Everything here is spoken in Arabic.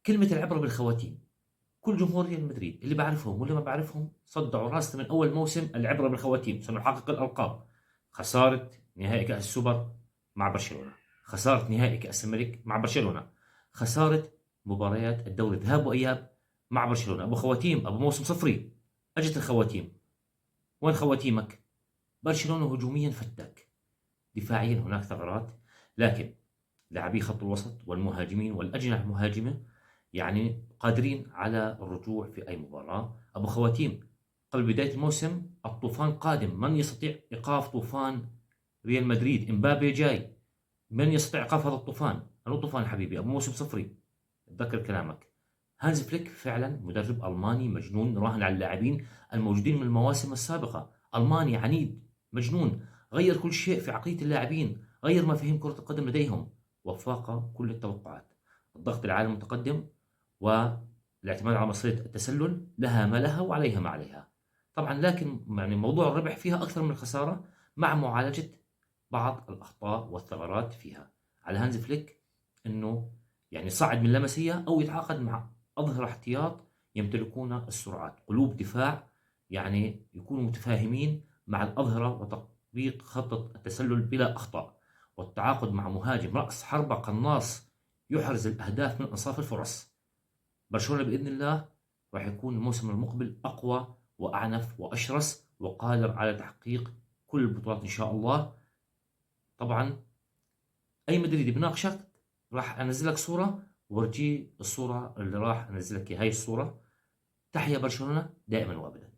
كلمة العبرة بالخواتيم. كل جمهور ريال مدريد اللي بعرفهم واللي ما بعرفهم صدعوا راسنا من أول موسم، العبرة بالخواتيم، سنحقق الألقاب. خسارة نهائي كأس السوبر مع برشلونة، خسارة نهائي كأس الملك مع برشلونة، خسارة مباريات الدوري ذهاب وإياب مع برشلونة. أبو خواتيم، أبو موسم صفري. أجت الخواتيم. وين خواتيمك؟ برشلونة هجوميا فتاك، دفاعيا هناك ثغرات، لكن لاعبي خط الوسط والمهاجمين والأجنحة المهاجمة يعني قادرين على الرجوع في أي مباراة. أبو خواتيم، قبل بداية الموسم الطوفان قادم، من يستطيع إيقاف طوفان ريال مدريد؟ إمبابي جاي، من يستطيع إيقاف هذا الطوفان؟ أنا طوفان حبيبي، أبو موسم صفري. تذكر كلامك. هانز فليك فعلا مدرب ألماني مجنون، راهن على اللاعبين الموجودين من المواسم السابقة. ألماني عنيد مجنون، غير كل شيء في عقلية اللاعبين، غير مفاهيم كرة القدم لديهم وفاق كل التوقعات. الضغط العالي متقدم، والاعتماد على مصيدة التسلل، لها ما لها وعليها ما عليها. طبعا لكن يعني موضوع الربح فيها أكثر من الخسارة، مع معالجة بعض الأخطاء والثغرات فيها. على هانز فليك أنه يعني صعد من لمسية أو يتعاقد مع أظهرة احتياط يمتلكون السرعات، قلوب دفاع، يعني يكونوا متفاهمين مع الأظهرة، وتطبيق خطة التسلل بلا أخطاء، والتعاقد مع مهاجم رأس حربة قناص يحرز الأهداف من أنصاف الفرص. برشلونة بإذن الله راح يكون الموسم المقبل أقوى وأعنف وأشرس وقادر على تحقيق كل البطولات إن شاء الله. طبعا أي مدريدي بناقشك راح أنزل لك صورة وورجيه الصورة اللي راح أنزل لك إياها، هاي الصورة. تحيا برشلونة دائما وأبدا.